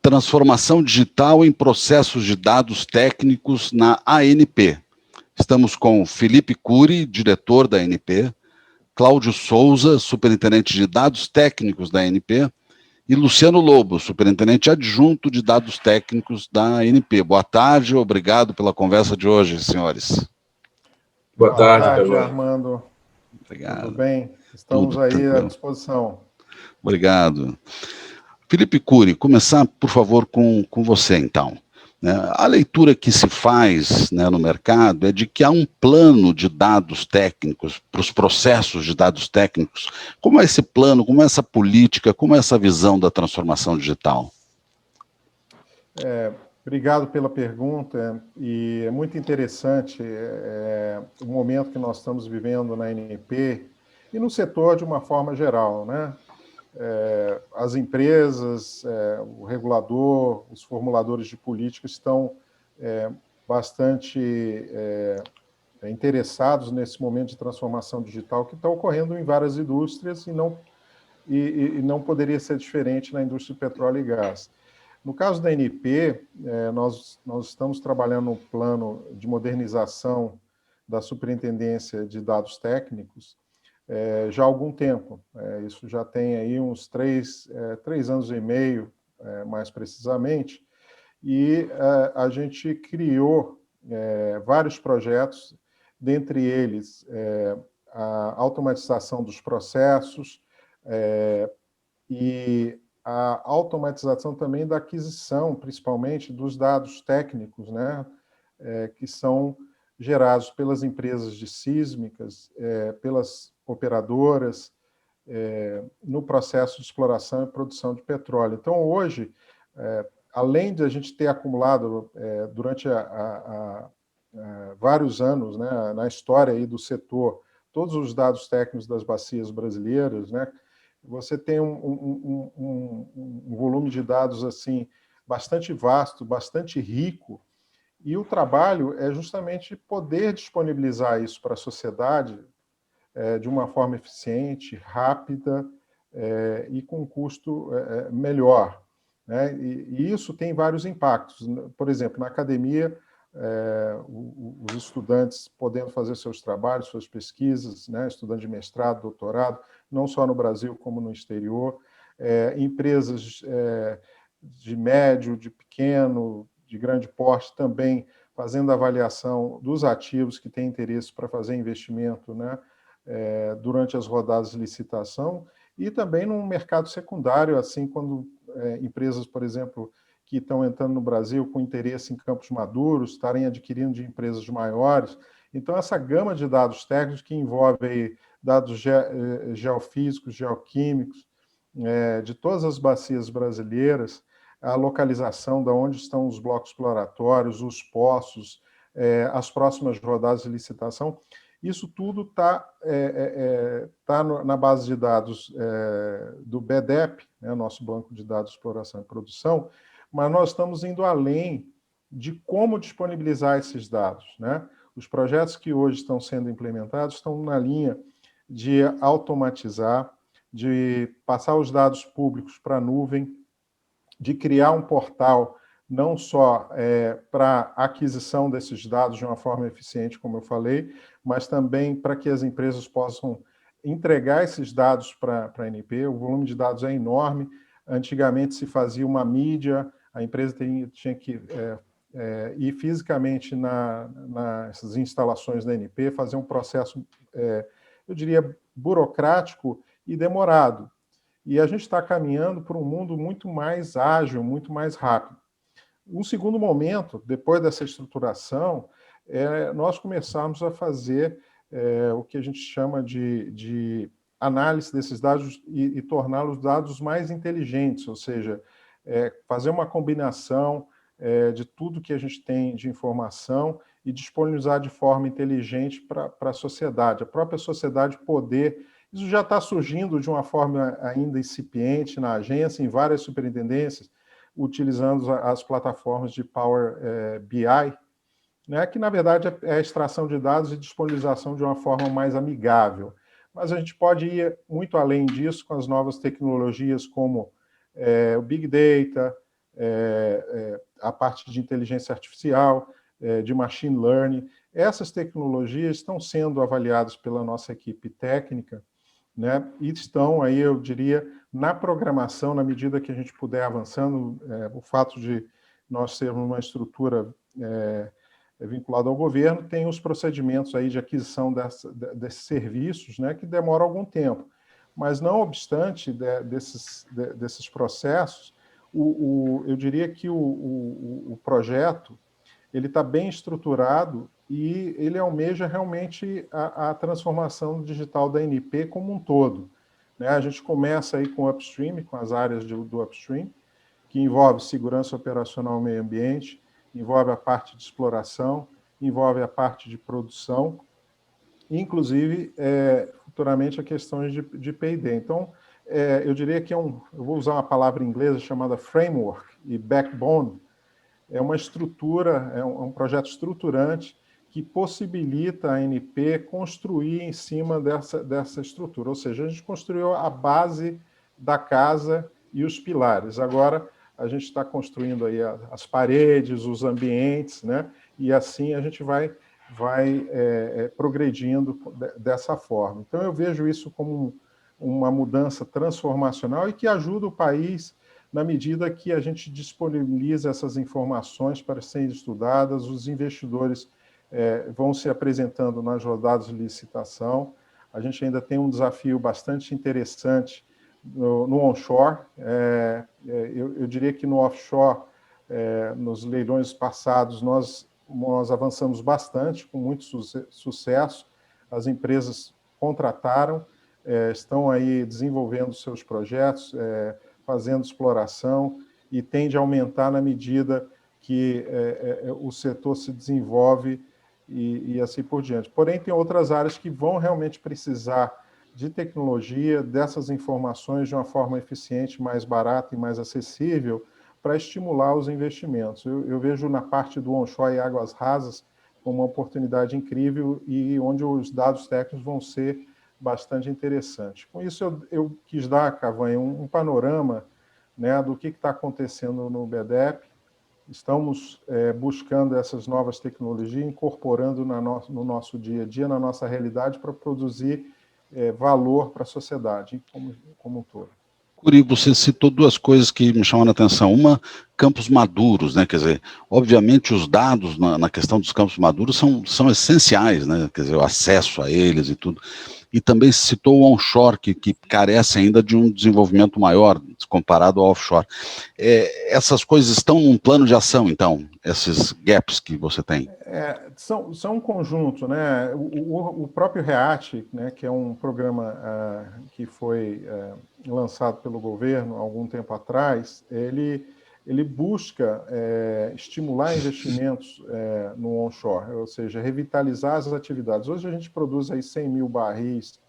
Transformação digital em processos de dados técnicos na ANP. Estamos com Felipe Cury, diretor da ANP, Cláudio Souza, superintendente de dados técnicos da ANP, e Luciano Lobo, superintendente adjunto de dados técnicos da ANP. Boa tarde, obrigado pela conversa de hoje, senhores. Boa tarde, Armando. Obrigado. Tudo bem? Estamos aí tranquilo. à disposição. Obrigado. Felipe Cury, começar, por favor, com você, então. A leitura que se faz, né, no mercado é de que há um plano de dados técnicos para os processos de dados técnicos. Como é esse plano, como é essa política, como é essa visão da transformação digital? Obrigado pela pergunta, e é muito interessante o momento que nós estamos vivendo na ANP e no setor de uma forma geral, né? As empresas, o regulador, os formuladores de política estão bastante interessados nesse momento de transformação digital que está ocorrendo em várias indústrias e não poderia ser diferente na indústria de petróleo e gás. No caso da ANP, nós estamos trabalhando no plano de modernização da Superintendência de Dados Técnicos já há algum tempo. Isso já tem aí uns 3 anos e meio, mais precisamente, e a gente criou vários projetos, dentre eles a automatização dos processos e a automatização também da aquisição, principalmente dos dados técnicos, né, que são gerados pelas empresas de sísmicas, pelas operadoras, no processo de exploração e produção de petróleo. Então, hoje, além de a gente ter acumulado durante vários anos, né, na história aí do setor, todos os dados técnicos das bacias brasileiras, né, você tem um volume de dados assim bastante vasto, bastante rico, e o trabalho é justamente poder disponibilizar isso para a sociedade de uma forma eficiente, rápida e com custo melhor, né? E isso tem vários impactos. Por exemplo, na academia, os estudantes podendo fazer seus trabalhos, suas pesquisas, né? Estudante de mestrado, doutorado, não só no Brasil como no exterior, empresas de médio, de pequeno, de grande porte também fazendo avaliação dos ativos que têm interesse para fazer investimento, né, durante as rodadas de licitação, e também no mercado secundário, assim, quando empresas, por exemplo, que estão entrando no Brasil com interesse em campos maduros, estarem adquirindo de empresas maiores. Então, essa gama de dados técnicos que envolve aí dados geofísicos, geoquímicos, de todas as bacias brasileiras, a localização de onde estão os blocos exploratórios, os poços, as próximas rodadas de licitação, isso tudo está na base de dados do BDEP, né, nosso Banco de Dados de Exploração e Produção, mas nós estamos indo além de como disponibilizar esses dados, né? Os projetos que hoje estão sendo implementados estão na linha de automatizar, de passar os dados públicos para a nuvem, de criar um portal não só para aquisição desses dados de uma forma eficiente, como eu falei, mas também para que as empresas possam entregar esses dados para a ANP. O volume de dados é enorme. Antigamente se fazia uma mídia, a empresa tinha que ir fisicamente nessas instalações da ANP, fazer um processo, eu diria, burocrático e demorado. E a gente está caminhando para um mundo muito mais ágil, muito mais rápido. Um segundo momento, depois dessa estruturação, nós começamos a fazer o que a gente chama de análise desses dados e torná-los dados mais inteligentes, ou seja, fazer uma combinação de tudo que a gente tem de informação e disponibilizar de forma inteligente para a sociedade, a própria sociedade poder. Isso já está surgindo de uma forma ainda incipiente na agência, em várias superintendências, utilizando as plataformas de Power BI, né, que, na verdade, é a extração de dados e disponibilização de uma forma mais amigável. Mas a gente pode ir muito além disso com as novas tecnologias como o Big Data, a parte de inteligência artificial, de machine learning. Essas tecnologias estão sendo avaliadas pela nossa equipe técnica, né, e estão aí, eu diria, na programação, na medida que a gente puder avançando, o fato de nós sermos uma estrutura vinculada ao governo, tem os procedimentos aí de aquisição desses serviços, né, que demoram algum tempo. Mas, não obstante desses processos, eu diria que o projeto ele está bem estruturado e ele almeja realmente a transformação digital da ANP como um todo, né? A gente começa aí com o upstream, com as áreas do upstream, que envolve segurança operacional e meio ambiente, envolve a parte de exploração, envolve a parte de produção, inclusive, futuramente, a questões de P&D. Então, eu diria que eu vou usar uma palavra inglesa chamada framework e backbone. É uma estrutura, é um projeto estruturante que possibilita a ANP construir em cima dessa estrutura. Ou seja, a gente construiu a base da casa e os pilares. Agora, a gente está construindo aí as paredes, os ambientes, né? E assim a gente vai progredindo dessa forma. Então, eu vejo isso como uma mudança transformacional e que ajuda o país na medida que a gente disponibiliza essas informações para serem estudadas, os investidores vão se apresentando nas rodadas de licitação. A gente ainda tem um desafio bastante interessante no onshore. Eu diria que no offshore, nos leilões passados, nós avançamos bastante, com muito sucesso. As empresas contrataram, estão aí desenvolvendo seus projetos, fazendo exploração, e tende a aumentar na medida que o setor se desenvolve e assim por diante. Porém, tem outras áreas que vão realmente precisar de tecnologia, dessas informações de uma forma eficiente, mais barata e mais acessível, para estimular os investimentos. Eu vejo na parte do onshore e águas rasas como uma oportunidade incrível e onde os dados técnicos vão ser bastante interessantes. Com isso, eu quis dar, Cavanha, um panorama, né, do que está acontecendo no BDEP. Estamos buscando essas novas tecnologias, incorporando no nosso dia a dia, na nossa realidade, para produzir valor para a sociedade como um todo. Curi, você citou duas coisas que me chamaram a atenção. Uma, campos maduros, né? Quer dizer, obviamente os dados na questão dos campos maduros são essenciais, né? Quer dizer, o acesso a eles e tudo. E também se citou o onshore, que carece ainda de um desenvolvimento maior comparado ao offshore. Essas coisas estão num plano de ação, então, esses gaps que você tem? São um conjunto, né? O próprio REACT, né, que é um programa que foi lançado pelo governo há algum tempo atrás, ele busca estimular investimentos no onshore, ou seja, revitalizar as atividades. Hoje a gente produz aí 100 mil barris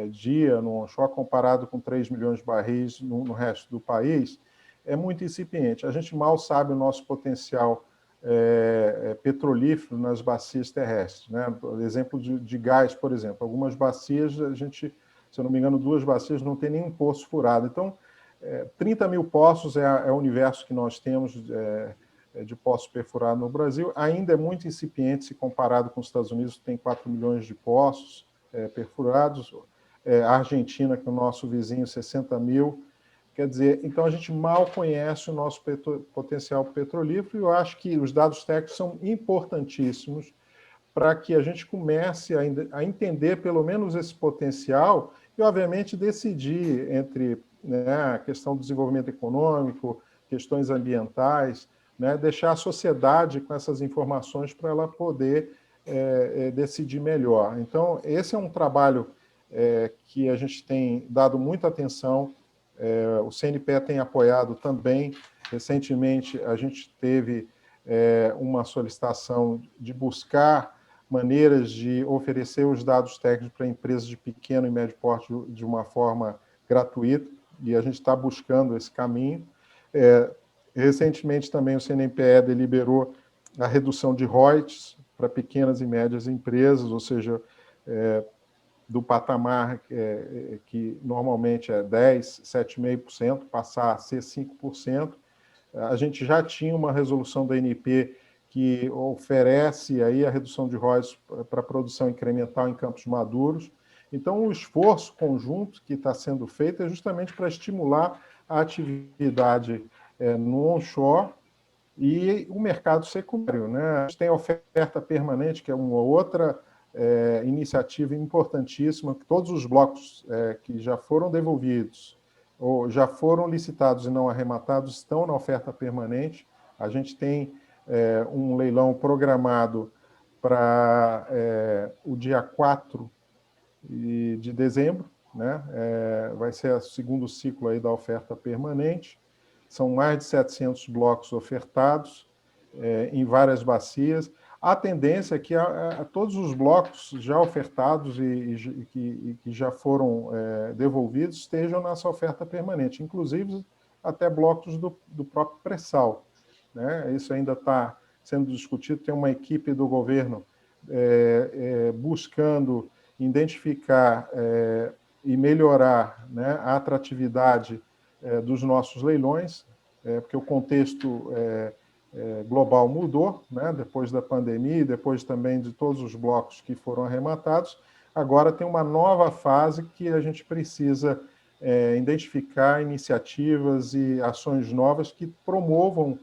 dia no onshore, comparado com 3 milhões de barris no resto do país, é muito incipiente. A gente mal sabe o nosso potencial petrolífero nas bacias terrestres, né? Exemplo de gás, por exemplo. Algumas bacias, a gente, se eu não me engano, 2 bacias não tem nenhum poço furado. Então, 30 mil poços é o universo que nós temos de poços perfurados no Brasil. Ainda é muito incipiente se comparado com os Estados Unidos, que tem 4 milhões de poços perfurados. A Argentina, que é o nosso vizinho, 60 mil. Quer dizer, então a gente mal conhece o nosso potencial petrolífero, e eu acho que os dados técnicos são importantíssimos para que a gente comece a entender pelo menos esse potencial e, obviamente, decidir entre, né, a questão do desenvolvimento econômico, questões ambientais, né, deixar a sociedade com essas informações para ela poder decidir melhor. Então, esse é um trabalho que a gente tem dado muita atenção. O CNPE tem apoiado também. Recentemente, a gente teve uma solicitação de buscar maneiras de oferecer os dados técnicos para empresas de pequeno e médio porte de uma forma gratuita, e a gente está buscando esse caminho. Recentemente, também, o CNPE deliberou a redução de royalties para pequenas e médias empresas, ou seja, do patamar que normalmente é 10%, 7,5%, passar a ser 5%. A gente já tinha uma resolução da ANP que oferece aí a redução de royalties para produção incremental em campos maduros. Então, o esforço conjunto que está sendo feito é justamente para estimular a atividade no onshore e o mercado secundário, né? A gente tem a oferta permanente, que é uma outra iniciativa importantíssima, que todos os blocos que já foram devolvidos ou já foram licitados e não arrematados estão na oferta permanente. A gente tem um leilão programado para o dia 4 de dezembro, né? Vai ser o segundo ciclo aí da oferta permanente. São mais de 700 blocos ofertados em várias bacias. A tendência é que todos os blocos já ofertados e que já foram devolvidos estejam nessa oferta permanente, inclusive até blocos do próprio pré-sal, né? Isso ainda está sendo discutido. Tem uma equipe do governo buscando identificar e melhorar, né, a atratividade dos nossos leilões, porque o contexto global mudou, né, depois da pandemia e depois também de todos os blocos que foram arrematados. Agora tem uma nova fase que a gente precisa identificar iniciativas e ações novas que promovam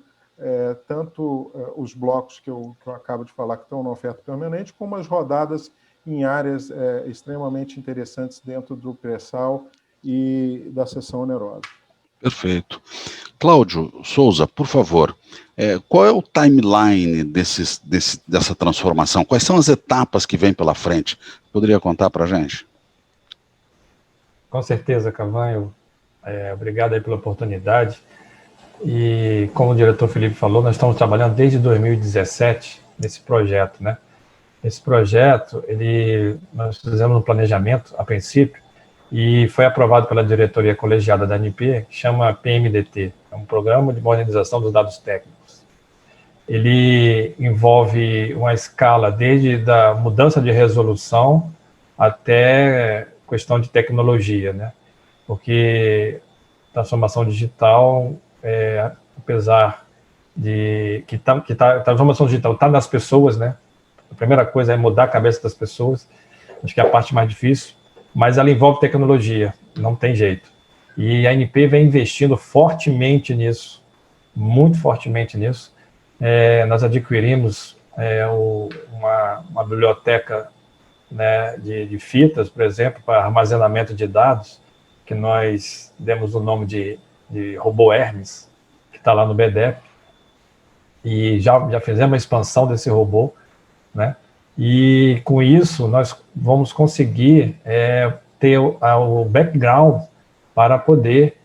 tanto os blocos que eu acabo de falar que estão na oferta permanente, como as rodadas em áreas extremamente interessantes dentro do pré-sal e da seção onerosa. Perfeito. Cláudio Souza, por favor, qual é o timeline dessa transformação? Quais são as etapas que vêm pela frente? Poderia contar para a gente? Com certeza, Cavanho. Obrigado aí pela oportunidade. E como o diretor Felipe falou, nós estamos trabalhando desde 2017 nesse projeto, né? Esse projeto, nós fizemos um planejamento, a princípio, e foi aprovado pela diretoria colegiada da ANP, que chama PMDT, é um Programa de Modernização dos Dados Técnicos. Ele envolve uma escala desde a mudança de resolução até questão de tecnologia, né? Porque transformação digital, apesar de que a transformação digital está nas pessoas, né? A primeira coisa é mudar a cabeça das pessoas, acho que é a parte mais difícil, mas ela envolve tecnologia, não tem jeito. E a ANP vem investindo fortemente nisso, muito fortemente nisso. Nós adquirimos uma biblioteca, né, de fitas, por exemplo, para armazenamento de dados, que nós demos o nome de robô Hermes, que está lá no BDEP, e já fizemos a expansão desse robô, né? E com isso nós vamos conseguir ter o background para poder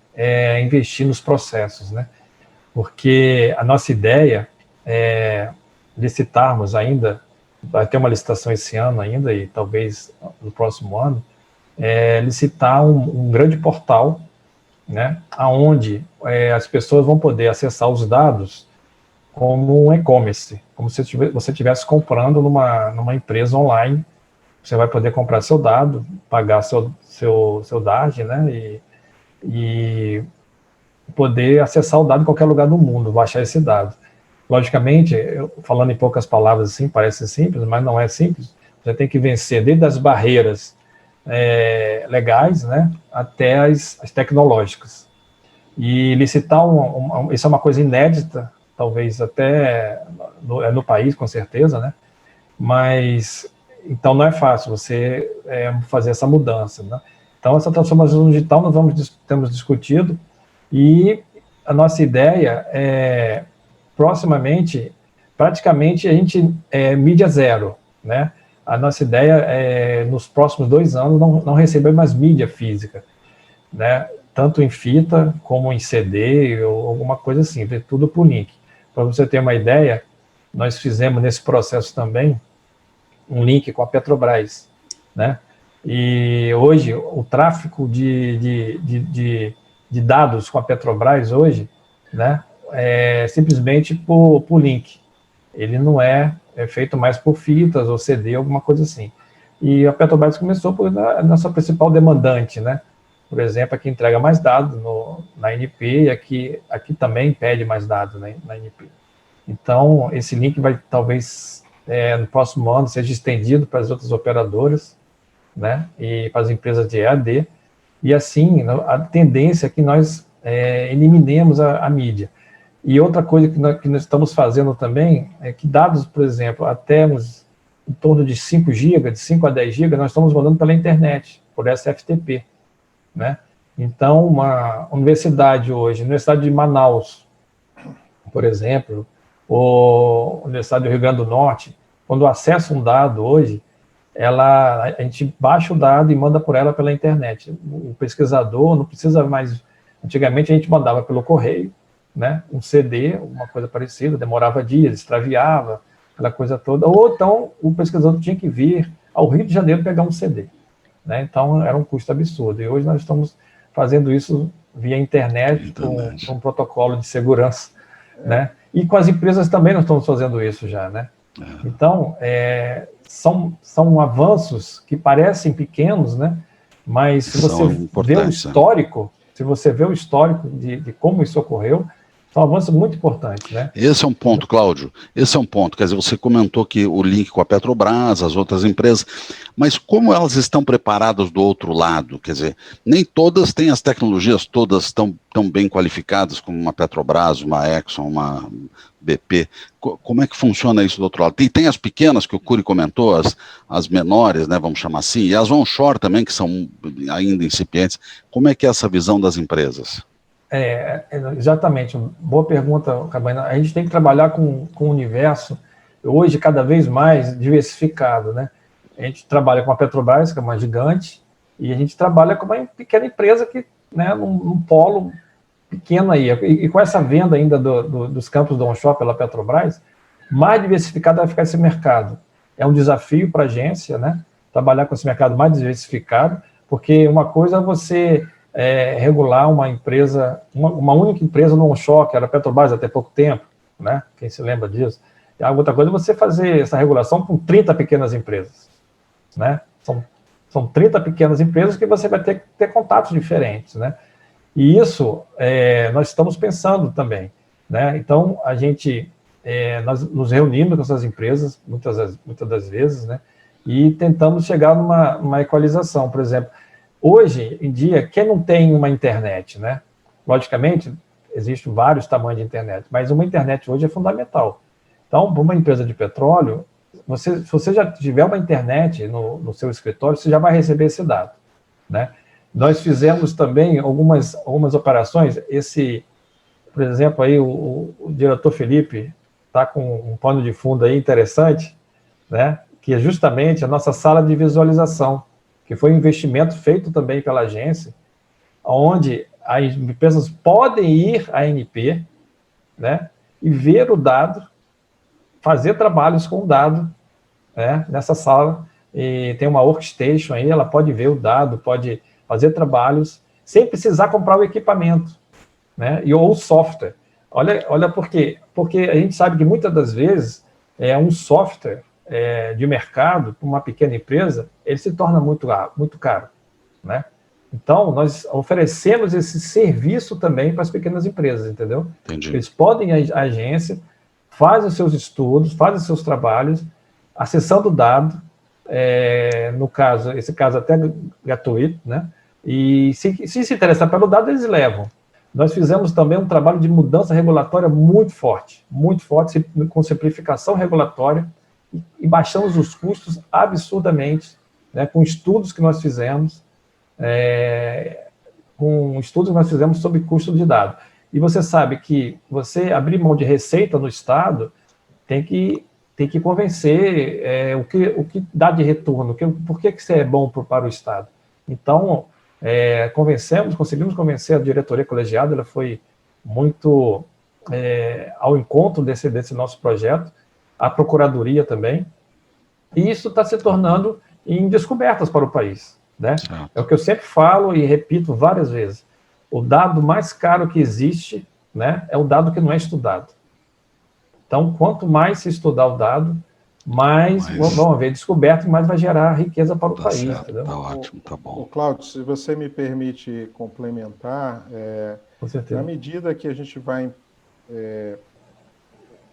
investir nos processos, né? Porque a nossa ideia é licitarmos ainda, vai ter uma licitação esse ano ainda e talvez no próximo ano, licitar um grande portal, né? Onde as pessoas vão poder acessar os dados como um e-commerce, como se você estivesse comprando numa empresa online. Você vai poder comprar seu dado, pagar seu DARD, né, e poder acessar o dado em qualquer lugar do mundo, baixar esse dado. Logicamente, falando em poucas palavras assim, parece simples, mas não é simples. Você tem que vencer desde as barreiras legais, né, até as tecnológicas. E licitar, isso é uma coisa inédita, talvez até no país, com certeza, né? Mas, então, não é fácil você fazer essa mudança, né? Então, essa transformação digital nós temos discutido, e a nossa ideia é, proximamente, praticamente, a gente mídia zero, né? A nossa ideia é, nos próximos 2 anos, não receber mais mídia física, né? Tanto em fita, como em CD, ou alguma coisa assim, tudo por link. Para você ter uma ideia, nós fizemos nesse processo também um link com a Petrobras, né? E hoje o tráfego de dados com a Petrobras hoje, né, é simplesmente por link. Ele não é feito mais por fitas ou CD, alguma coisa assim. E a Petrobras começou por a nossa principal demandante, né? Por exemplo, a que entrega mais dados na ANP, e aqui também pede mais dados, né, na ANP. Então, esse link vai, talvez, no próximo ano, seja estendido para as outras operadoras, né, e para as empresas de EAD, e assim, a tendência é que nós eliminemos a mídia. E outra coisa que nós estamos fazendo também é que dados, por exemplo, até em torno de 5 GB, de 5 a 10 GB, nós estamos mandando pela internet, por SFTP, né? Então, uma universidade hoje, Universidade de Manaus, por exemplo, ou Universidade do Rio Grande do Norte, quando acessa um dado hoje, a gente baixa o dado e manda por ela pela internet. O pesquisador não precisa mais... Antigamente a gente mandava pelo correio, né, um CD, uma coisa parecida, demorava dias, extraviava, aquela coisa toda, ou então o pesquisador tinha que vir ao Rio de Janeiro pegar um CD, né, então era um custo absurdo, e hoje nós estamos fazendo isso via internet, com um protocolo de segurança, né, e com as empresas também nós estamos fazendo isso já, né, então são avanços que parecem pequenos, né, mas se você vê o histórico, se você vê o histórico de como isso ocorreu, são avanços muito importantes, né? Esse é um ponto, Cláudio, esse é um ponto, quer dizer, você comentou que o link com a Petrobras, as outras empresas, mas como elas estão preparadas do outro lado, quer dizer, nem todas têm as tecnologias todas tão bem qualificadas como uma Petrobras, uma Exxon, uma BP, como é que funciona isso do outro lado? Tem as pequenas que o Cury comentou, as menores, né, vamos chamar assim, e as onshore também, que são ainda incipientes, como é que é essa visão das empresas? Exatamente, boa pergunta, Cabaina. A gente tem que trabalhar com um universo, hoje, cada vez mais diversificado, né? A gente trabalha com a Petrobras, que é uma gigante, e a gente trabalha com uma pequena empresa que, né, num polo pequeno aí. E com essa venda ainda dos campos do onshore pela Petrobras, mais diversificado vai ficar esse mercado. É um desafio para a agência, né? Trabalhar com esse mercado mais diversificado, porque uma coisa é você... regular uma empresa, uma única empresa no onshore, que era a Petrobras até pouco tempo, né? Quem se lembra disso? E a outra coisa é você fazer essa regulação com 30 pequenas empresas, né? São 30 pequenas empresas que você vai ter que ter contatos diferentes, né? E isso nós estamos pensando também, né? Então, nós nos reunimos com essas empresas, muitas das vezes, né? E tentamos chegar numa equalização, por exemplo. Hoje em dia, quem não tem uma internet, né? Logicamente, existem vários tamanhos de internet, mas uma internet hoje é fundamental. Então, para uma empresa de petróleo, se você já tiver uma internet no seu escritório, você já vai receber esse dado, né? Nós fizemos também algumas operações, por exemplo, aí o diretor Felipe está com um pano de fundo aí interessante, né? Que é justamente a nossa sala de visualização, que foi um investimento feito também pela agência, onde as empresas podem ir à ANP, né, e ver o dado, fazer trabalhos com o dado, né, nessa sala, e tem uma workstation aí, ela pode ver o dado, pode fazer trabalhos, sem precisar comprar o equipamento, né, ou o software. Olha por quê? Porque a gente sabe que muitas das vezes um software de mercado, para uma pequena empresa, ele se torna muito caro, né? Então, nós oferecemos esse serviço também para as pequenas empresas, entendeu? Entendi. Eles podem ir à agência, fazem os seus estudos, fazem os seus trabalhos, acessando o dado, esse caso até gratuito, né? E se interessar pelo dado, eles levam. Nós fizemos também um trabalho de mudança regulatória muito forte, com simplificação regulatória, e baixamos os custos absurdamente, né, com estudos que nós fizemos, sobre custo de dado. E você sabe que você abrir mão de receita no Estado tem que convencer o que dá de retorno, por que isso é bom para o Estado. Então, conseguimos convencer a diretoria colegiada, ela foi muito ao encontro desse nosso projeto, a Procuradoria também, e isso está se tornando em descobertas para o país, né? É o que eu sempre falo e repito várias vezes, o dado mais caro que existe, né, é o dado que não é estudado. Então, quanto mais se estudar o dado, mais vão haver descobertas e mais vai gerar riqueza para o país. Certo, entendeu? tá ótimo, tá bom. Cláudio, se você me permite complementar, Com certeza. na medida que a gente vai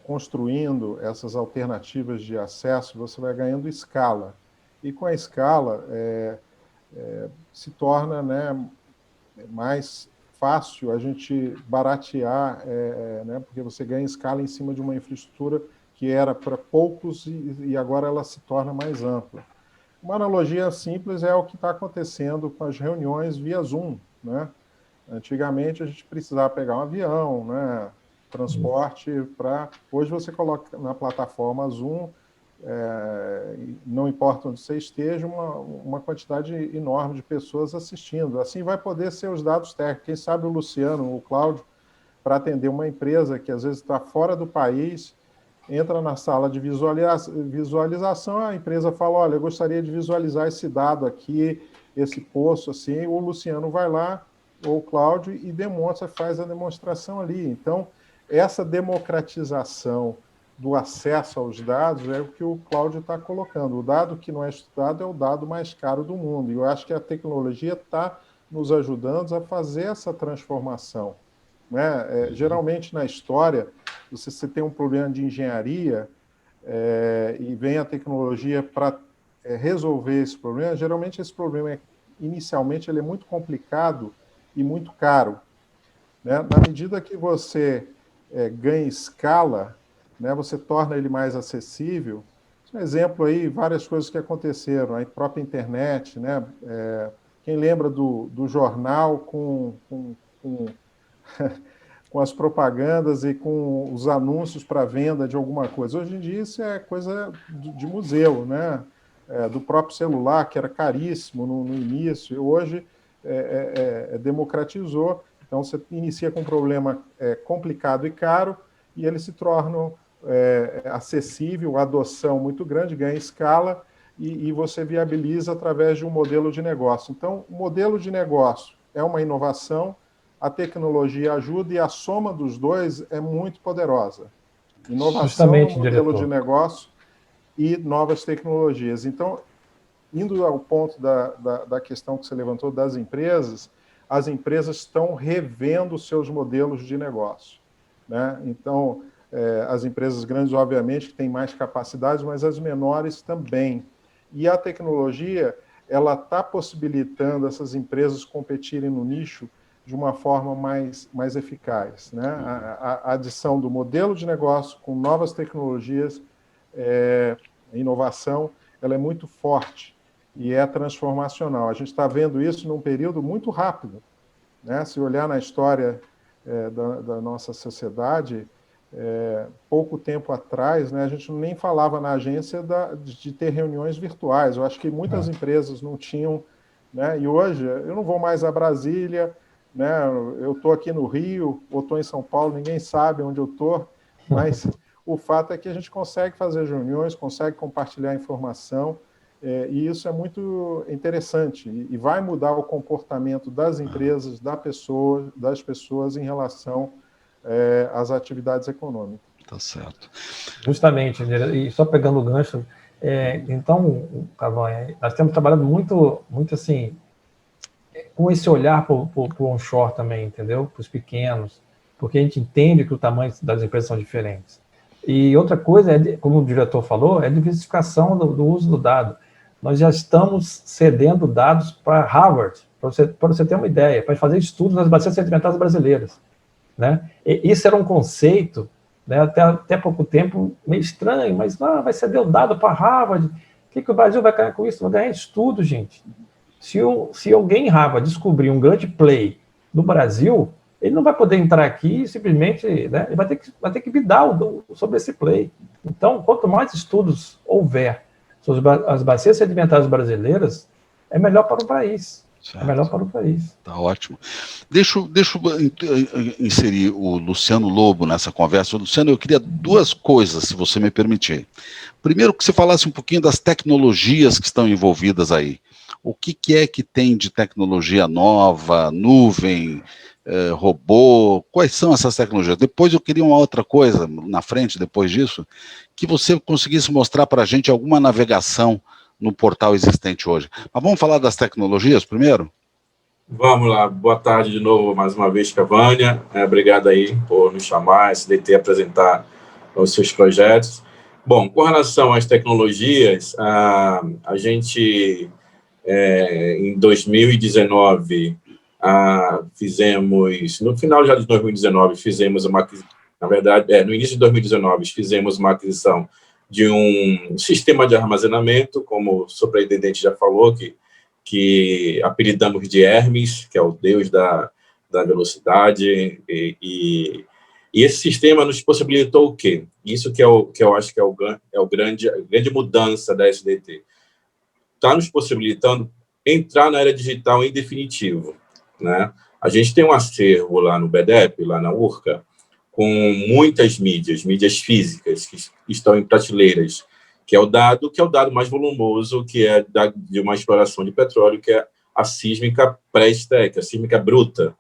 construindo essas alternativas de acesso, você vai ganhando escala. E com a escala, se torna, né, mais fácil a gente baratear, né, porque você ganha escala em cima de uma infraestrutura que era para poucos e agora ela se torna mais ampla. Uma analogia simples é o que está acontecendo com as reuniões via Zoom, né? Antigamente a gente precisava pegar um avião, né, transporte para... Hoje você coloca na plataforma Zoom, não importa onde você esteja, uma quantidade enorme de pessoas assistindo. Assim vai poder ser os dados técnicos. Quem sabe o Luciano, o Cláudio, para atender uma empresa que às vezes está fora do país, entra na sala de visualização, a empresa fala, olha, eu gostaria de visualizar esse dado aqui, esse poço, assim, o Luciano vai lá, ou o Cláudio, e demonstra, faz a demonstração ali. Então, essa democratização do acesso aos dados é o que o Cláudio está colocando. O dado que não é estudado é o dado mais caro do mundo, e eu acho que a tecnologia está nos ajudando a fazer essa transformação. Né? Geralmente, na história, você tem um problema de engenharia e vem a tecnologia para resolver esse problema. Geralmente, esse problema, inicialmente, ele é muito complicado e muito caro. Né? Na medida que você ganha escala, né, você torna ele mais acessível. Um exemplo aí, várias coisas que aconteceram, a própria internet, né? Quem lembra do jornal com as propagandas e com os anúncios para venda de alguma coisa? Hoje em dia isso é coisa de museu, né? Do próprio celular, que era caríssimo no início, e hoje democratizou. Então você inicia com um problema complicado e caro, e ele se torna acessível, adoção muito grande, ganha escala, e você viabiliza através de um modelo de negócio. Então, o modelo de negócio é uma inovação, a tecnologia ajuda, e a soma dos dois é muito poderosa. Inovação Justamente, no modelo diretor. de negócio e novas tecnologias. Então, indo ao ponto da questão que você levantou das empresas, as empresas estão revendo seus modelos de negócio. Né? Então, as empresas grandes, obviamente, que têm mais capacidades, mas as menores também. E a tecnologia, ela está possibilitando essas empresas competirem no nicho de uma forma mais eficaz. Né? A adição do modelo de negócio com novas tecnologias, inovação, ela é muito forte e é transformacional. A gente está vendo isso num período muito rápido. Né? Se olhar na história da nossa sociedade, pouco tempo atrás, né, a gente nem falava na agência de ter reuniões virtuais. Eu acho que muitas empresas não tinham, né, e hoje eu não vou mais a Brasília, né, eu estou aqui no Rio, ou estou em São Paulo, ninguém sabe onde eu estou, mas o fato é que a gente consegue fazer reuniões, consegue compartilhar informação, e isso é muito interessante, e vai mudar o comportamento das empresas, das pessoas em relação às atividades econômicas. Tá certo. Justamente, e só pegando o gancho, então, Cavanha, nós temos trabalhado muito assim, com esse olhar para o onshore também, entendeu? Para os pequenos, porque a gente entende que o tamanho das empresas são diferentes. E outra coisa, como o diretor falou, é a diversificação do uso do dado. Nós já estamos cedendo dados para Harvard, para você ter uma ideia, para fazer estudos nas bacias sedimentares brasileiras. Né? Isso era um conceito, né, até pouco tempo, meio estranho, mas vai ceder o dado para Harvard. O que o Brasil vai ganhar com isso? Vai ganhar estudo, gente. Se alguém em Harvard descobrir um grande play no Brasil, ele não vai poder entrar aqui e simplesmente, né, ele vai ter que bidar sobre esse play. Então, quanto mais estudos houver sobre as bacias sedimentares brasileiras, é melhor para o país. Certo. É melhor para o país. Tá ótimo. Deixa eu inserir o Luciano Lobo nessa conversa. Luciano, eu queria duas coisas, se você me permitir. Primeiro, que você falasse um pouquinho das tecnologias que estão envolvidas aí. O que é que tem de tecnologia nova, nuvem, robô? Quais são essas tecnologias? Depois eu queria uma outra coisa na frente, depois disso, que você conseguisse mostrar para a gente alguma navegação no portal existente hoje. Mas vamos falar das tecnologias primeiro? Vamos lá. Boa tarde de novo, mais uma vez, Cavânia. Obrigado aí por nos chamar, SDT, apresentar os seus projetos. Bom, com relação às tecnologias, a gente, em 2019, fizemos, no final já de 2019, fizemos uma, na verdade, no início de 2019, fizemos uma aquisição de um sistema de armazenamento, como o superintendente já falou, que apelidamos de Hermes, que é o deus da velocidade, e esse sistema nos possibilitou o quê? Isso que eu acho que é a grande mudança da SDT. Está nos possibilitando entrar na era digital em definitivo, né? A gente tem um acervo lá no BDEP, lá na URCA, com muitas mídias físicas que estão em prateleiras, que é o dado mais volumoso, que é de uma exploração de petróleo, que é a sísmica pré-stack, a sísmica bruta.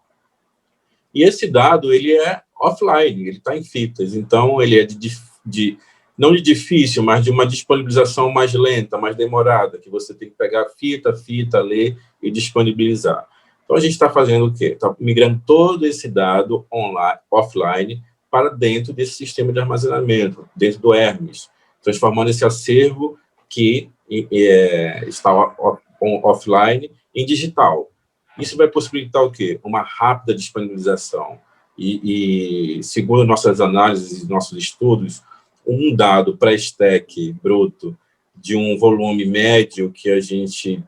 E esse dado, ele é offline, ele está em fitas, então ele é não de difícil, mas de uma disponibilização mais lenta, mais demorada, que você tem que pegar fita, ler e disponibilizar. Então, a gente está fazendo o quê? Está migrando todo esse dado offline para dentro desse sistema de armazenamento, dentro do Hermes, transformando esse acervo que está offline em digital. Isso vai possibilitar o quê? Uma rápida disponibilização. E segundo nossas análises e nossos estudos, um dado pré-stack bruto de um volume médio que a gente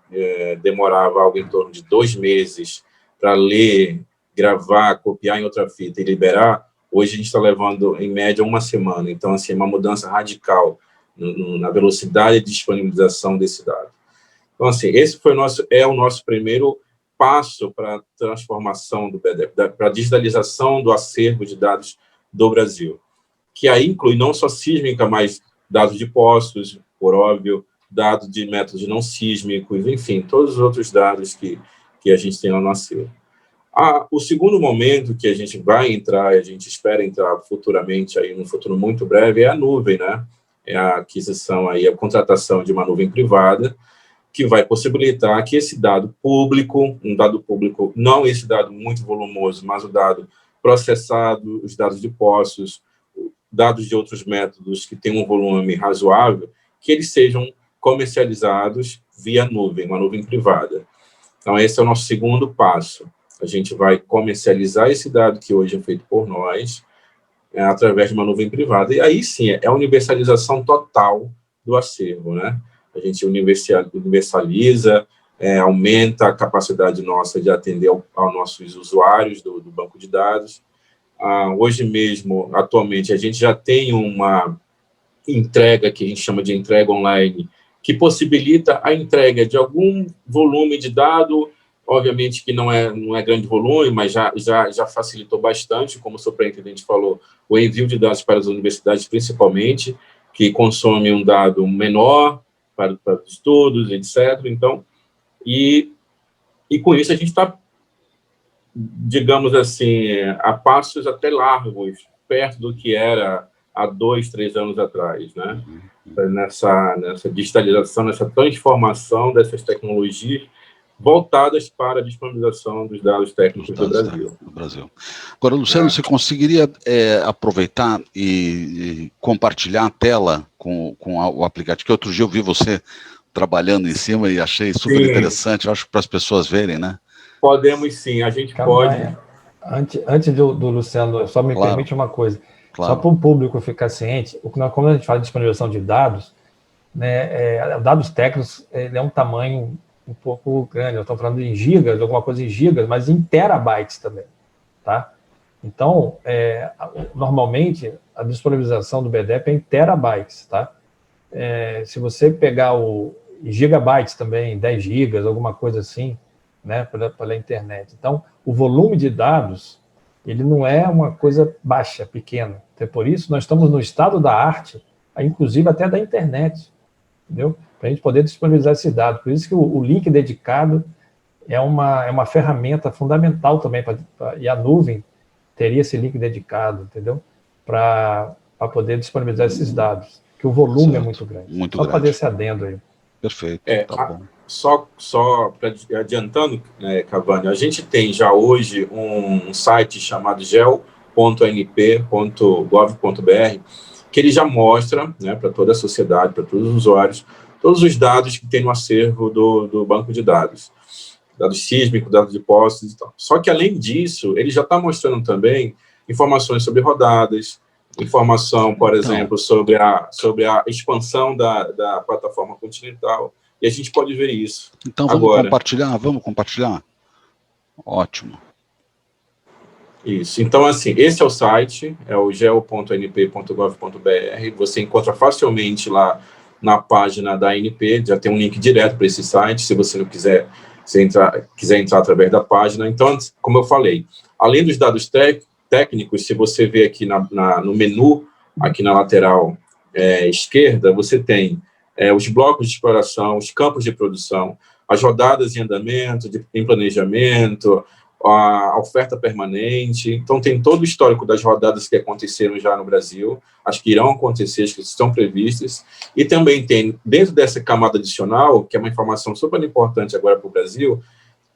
demorava algo em torno de 2 meses para ler, gravar, copiar em outra fita e liberar, hoje a gente está levando, em média, 1 semana. Então, assim, uma mudança radical na velocidade de disponibilização desse dado. Então, assim, esse é o nosso primeiro passo para a transformação do BDEP, para a digitalização do acervo de dados do Brasil, que aí inclui não só sísmica, mas dados de poços, por óbvio, dados de métodos não sísmicos, enfim, todos os outros dados que a gente tem lá no acervo. O segundo momento que a gente vai entrar, a gente espera entrar futuramente, aí, num futuro muito breve, é a nuvem, né? É a aquisição, aí, a contratação de uma nuvem privada, que vai possibilitar que esse dado público, um dado público, não esse dado muito volumoso, mas o dado processado, os dados de poços, dados de outros métodos que têm um volume razoável, que eles sejam comercializados via nuvem, uma nuvem privada. Então, esse é o nosso segundo passo. A gente vai comercializar esse dado que hoje é feito por nós, através de uma nuvem privada. E aí, sim, é a universalização total do acervo, né? A gente universaliza, aumenta a capacidade nossa de atender aos nossos usuários do banco de dados. Hoje mesmo, atualmente, a gente já tem uma entrega, que a gente chama de entrega online, que possibilita a entrega de algum volume de dado, obviamente que não é grande volume, mas já facilitou bastante, como o superintendente falou, o envio de dados para as universidades, principalmente, que consome um dado menor para os estudos, etc. Então, e com isso a gente está, digamos assim, a passos até largos, perto do que era há 2, 3 anos atrás, né? Nessa digitalização, nessa transformação dessas tecnologias voltadas para a disponibilização dos dados técnicos do Brasil. Agora, Luciano, você conseguiria aproveitar e compartilhar a tela com o aplicativo? Que outro dia eu vi você trabalhando em cima e achei super interessante, eu acho que para as pessoas verem, né? Podemos sim, a gente pode. Antes do Luciano, só me permite uma coisa. Só para o público ficar ciente, como a gente fala de disponibilização de dados, né, dados técnicos, ele é um tamanho um pouco grande. Eu estou falando em gigas, alguma coisa em gigas, mas em terabytes também, tá? Então, normalmente, a disponibilização do BDEP é em terabytes, tá? Se você pegar o gigabytes também, 10 gigas, alguma coisa assim, né, pela internet. Então, o volume de dados, ele não é uma coisa baixa, pequena. Então, por isso, nós estamos no estado da arte, inclusive até da internet, entendeu? Para a gente poder disponibilizar esse dado. Por isso que o link dedicado é uma ferramenta fundamental também, e a nuvem teria esse link dedicado, entendeu? Para poder disponibilizar esses dados. que o volume Certo. é muito grande. Muito Só grande. para desse adendo aí. Perfeito, tá bom. Só adiantando, Cavani, a gente tem já hoje um site chamado geo.anp.gov.br, que ele já mostra, né, para toda a sociedade, para todos os usuários, todos os dados que tem no acervo do banco de dados. Dados sísmicos, dados de postes e tal. Só que, além disso, ele já está mostrando também informações sobre rodadas, informação, por exemplo, sobre a expansão da plataforma continental, e a gente pode ver isso. Então, vamos compartilhar? Ótimo. Isso. Então, assim, esse é o site, é o geo.np.gov.br, você encontra facilmente lá na página da ANP, já tem um link direto para esse site, se você não quiser entrar através da página. Então, como eu falei, além dos dados técnicos, se você ver aqui no menu, aqui na lateral esquerda, você tem os blocos de exploração, os campos de produção, as rodadas em andamento, em planejamento, a oferta permanente. Então, tem todo o histórico das rodadas que aconteceram já no Brasil, as que irão acontecer, as que estão previstas, e também tem, dentro dessa camada adicional, que é uma informação super importante agora para o Brasil,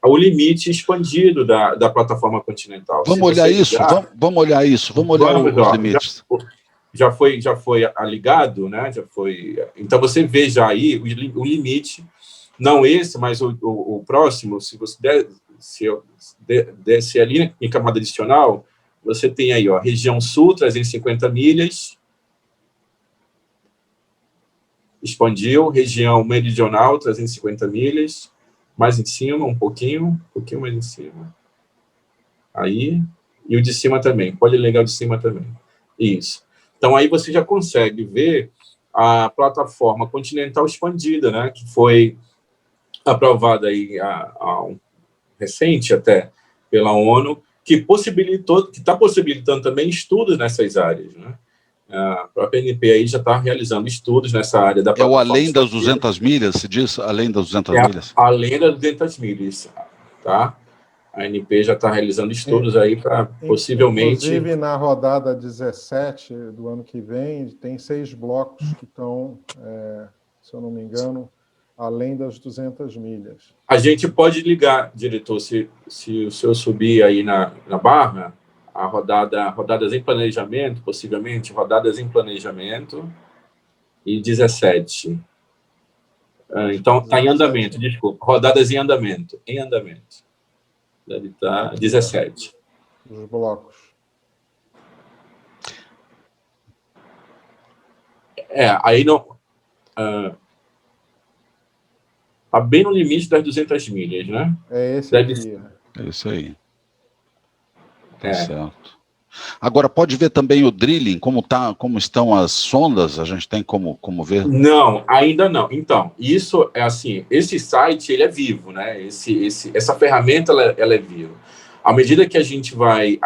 o limite expandido da plataforma continental. Vamos olhar isso, vamos olhar os limites. Já foi ligado, né? Então, você vê já aí o limite, não esse, mas o próximo, se você descer ali em camada adicional, você tem aí, ó, região sul, 350 milhas, expandiu, região meridional, 350 milhas, mais em cima, um pouquinho mais em cima. Aí, e o de cima também, pode ligar o de cima também. Isso. Então, aí você já consegue ver a plataforma continental expandida, né, que foi aprovada aí recente até pela ONU, que está possibilitando também estudos nessas áreas, né? A própria ANP aí já está realizando estudos nessa área da plataforma. É o além das 200 milhas, se diz? Além das 200 milhas? Além das 200 milhas, tá? A ANP já está realizando estudos aí para possivelmente... Inclusive, na rodada 17 do ano que vem, tem 6 blocos que estão, se eu não me engano, além das 200 milhas. A gente pode ligar, diretor, se o senhor subir aí na barra, a rodadas em planejamento, possivelmente, rodadas em planejamento, e 17. Então, está em andamento, desculpa. Rodadas em andamento. Deve estar 17. Os blocos. Aí não... Está bem no limite das 200 milhas, né? É esse aqui. É isso aí. Tá certo. Agora, pode ver também o drilling, como estão as sondas? A gente tem como ver? Não, ainda não. Então, isso é assim, esse site, ele é vivo, né? Essa ferramenta, ela é viva. À medida que a gente vai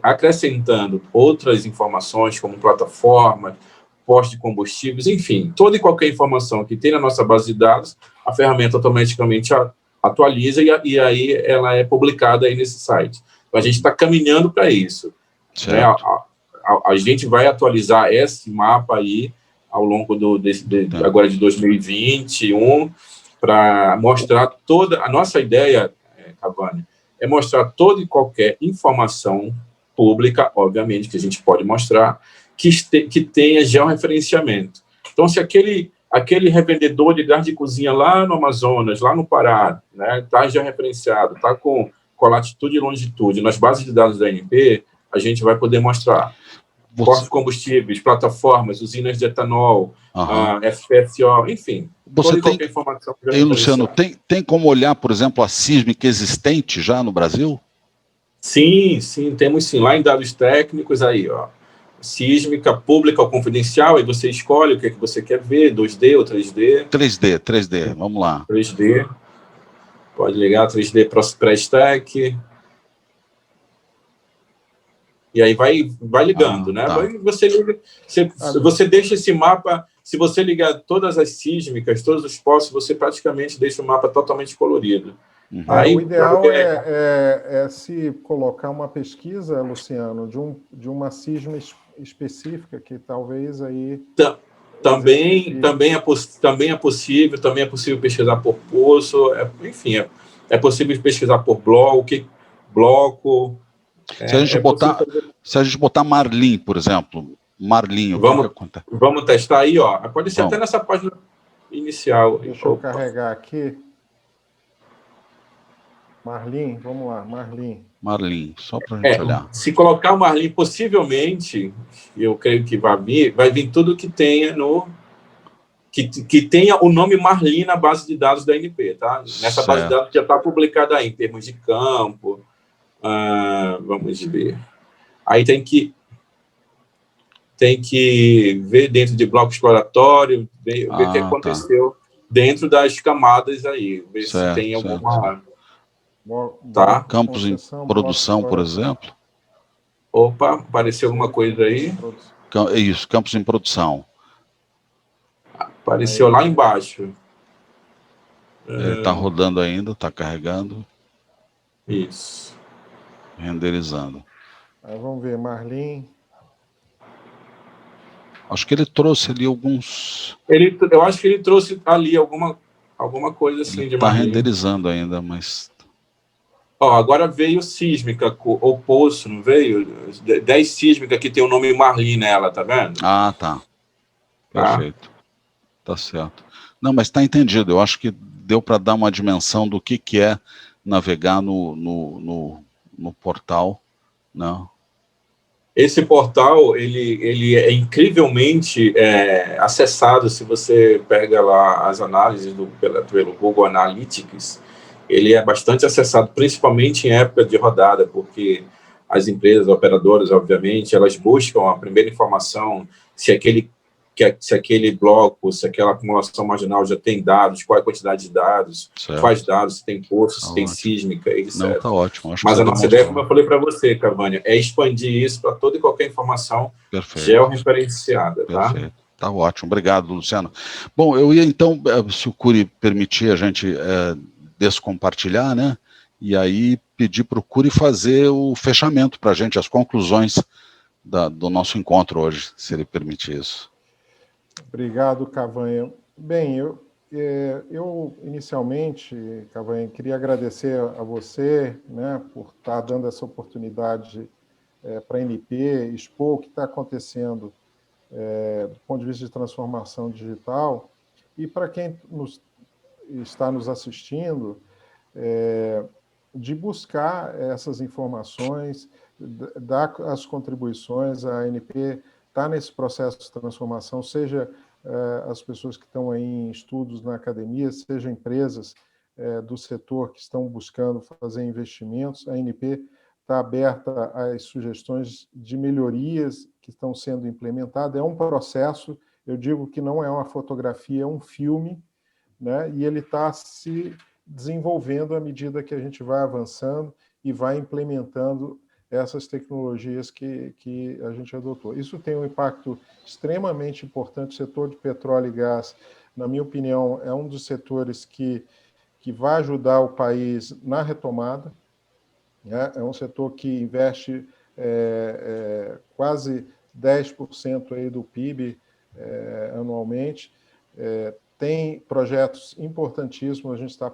acrescentando outras informações, como plataformas, postos de combustíveis, enfim, toda e qualquer informação que tem na nossa base de dados, a ferramenta automaticamente atualiza e aí ela é publicada aí nesse site. Então, a gente está caminhando para isso. Né? A gente vai atualizar esse mapa aí ao longo agora de 2021 para mostrar toda... A nossa ideia, Cavani, é mostrar toda e qualquer informação pública, obviamente, que a gente pode mostrar, que tenha georreferenciamento. Então, se aquele revendedor de gás de cozinha lá no Amazonas, lá no Pará, né, está georreferenciado, está com latitude e longitude nas bases de dados da ANP, a gente vai poder mostrar postos de combustíveis, plataformas, usinas de etanol, FPSO, enfim, toda e qualquer informação. E, Luciano, tem como olhar, por exemplo, a sísmica existente já no Brasil? Sim, temos sim. Lá em dados técnicos, aí, ó, sísmica pública ou confidencial, aí você escolhe o que você quer ver, 2D ou 3D. 3D, vamos lá. 3D. Pode ligar 3D pré-stack. E aí vai ligando, né? Tá. Você deixa esse mapa, se você ligar todas as sísmicas, todos os postos, você praticamente deixa o mapa totalmente colorido. Uhum. Aí, o ideal é se colocar uma pesquisa, Luciano, de uma sísmica específica, que talvez aí Também é possível pesquisar por poço, enfim, é possível pesquisar por bloco. Se a gente botar Marlin, por exemplo, Marlin, o que acontece? Vamos testar aí, ó. Pode ser até nessa página inicial. Deixa eu carregar aqui. Marlin, vamos lá, Marlin, só para a gente olhar. Se colocar o Marlin, possivelmente, eu creio que vai vir tudo que tenha que tenha o nome Marlin na base de dados da ANP, tá? Nessa base de dados já está publicada aí, em termos de campo. Vamos ver. Aí tem que ver dentro de bloco exploratório, ver o que aconteceu dentro das camadas aí, ver se tem alguma... Tá? Campos em produção, por exemplo. Opa, apareceu alguma coisa aí? Isso, campos em produção. Apareceu lá embaixo. Está rodando ainda, está carregando. Isso. Renderizando. Aí vamos ver, Marlin. Acho que ele trouxe ali alguns... Eu acho que ele trouxe ali alguma coisa assim de Marlin. Está renderizando ainda, mas... agora veio sísmica, ou poço, não veio? 10 sísmica que tem o nome Marlin nela, tá vendo? Tá. Perfeito. Tá certo. Não, mas está entendido. Eu acho que deu para dar uma dimensão do que é navegar no portal, né? Esse portal, ele é incrivelmente acessado. Se você pega lá as análises pelo Google Analytics, ele é bastante acessado, principalmente em época de rodada, porque as empresas operadoras, obviamente, elas buscam a primeira informação, se aquele bloco, se aquela acumulação marginal já tem dados, qual é a quantidade de dados, quais dados, se tem poço, se tem sísmica, etc. Não, tá ótimo. Mas a nossa ideia, como eu falei para você, Cavani, é expandir isso para toda e qualquer informação georreferenciada. Perfeito. Tá ótimo. Obrigado, Luciano. Bom, eu ia então, se o Cury permitir a gente descompartilhar, né? E aí pedir para o Cury fazer o fechamento para a gente, as conclusões do nosso encontro hoje, se ele permitir isso. Obrigado, Cavanha. Bem, eu inicialmente, Cavanha, queria agradecer a você, né, por estar dando essa oportunidade para a ANP expor o que está acontecendo do ponto de vista de transformação digital, e para quem está nos assistindo, de buscar essas informações, dar as contribuições. A ANP está nesse processo de transformação, seja as pessoas que estão aí em estudos na academia, seja empresas do setor que estão buscando fazer investimentos. A ANP está aberta às sugestões de melhorias que estão sendo implementadas. É um processo, eu digo que não é uma fotografia, é um filme, né? E ele está se desenvolvendo à medida que a gente vai avançando e vai implementando essas tecnologias que a gente adotou. Isso tem um impacto extremamente importante. O setor de petróleo e gás, na minha opinião, é um dos setores que vai ajudar o país na retomada, né? É um setor que investe quase 10% aí do PIB anualmente. Tem projetos importantíssimos. A gente está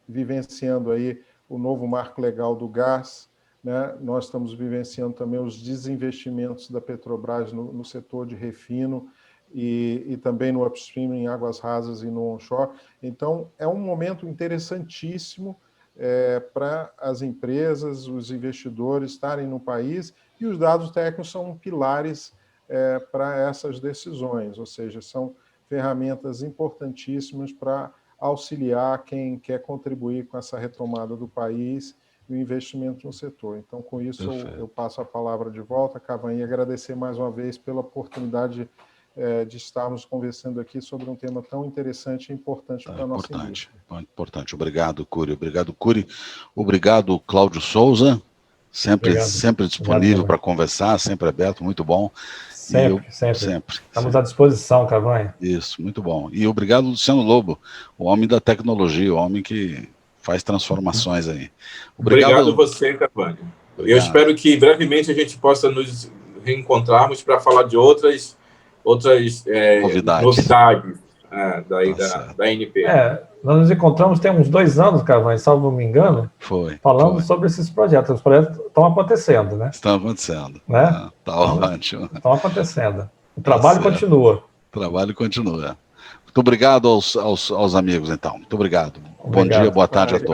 vivenciando aí o novo marco legal do gás, né? Nós estamos vivenciando também os desinvestimentos da Petrobras no setor de refino e também no upstream, em águas rasas e no onshore. Então, é um momento interessantíssimo para as empresas, os investidores estarem no país, e os dados técnicos são pilares para essas decisões, ou seja, são ferramentas importantíssimas para auxiliar quem quer contribuir com essa retomada do país e o investimento no setor. Então, com isso, eu passo a palavra de volta, Cavanha, e agradecer mais uma vez pela oportunidade de estarmos conversando aqui sobre um tema tão interessante e importante para a nossa indústria. Importante. Obrigado, Cury. Obrigado, Cury. Obrigado, Cláudio Souza, sempre disponível para conversar, sempre aberto, muito bom. Sempre. Estamos à disposição, Cavanha. Isso, muito bom. E obrigado, Luciano Lobo, o homem da tecnologia, o homem que faz transformações aí. Obrigado você, Cavanha. Eu espero que brevemente a gente possa nos reencontrarmos para falar de outras novidades da ANP. Nós nos encontramos tem uns 2 anos, Cavanho, salvo me engano, falando sobre esses projetos. Os projetos estão acontecendo, né? Estão acontecendo. Né? Tá ótimo. Estão acontecendo. O trabalho continua. O trabalho continua. Muito obrigado aos amigos, então. Muito obrigado. Bom dia, boa tarde a todos.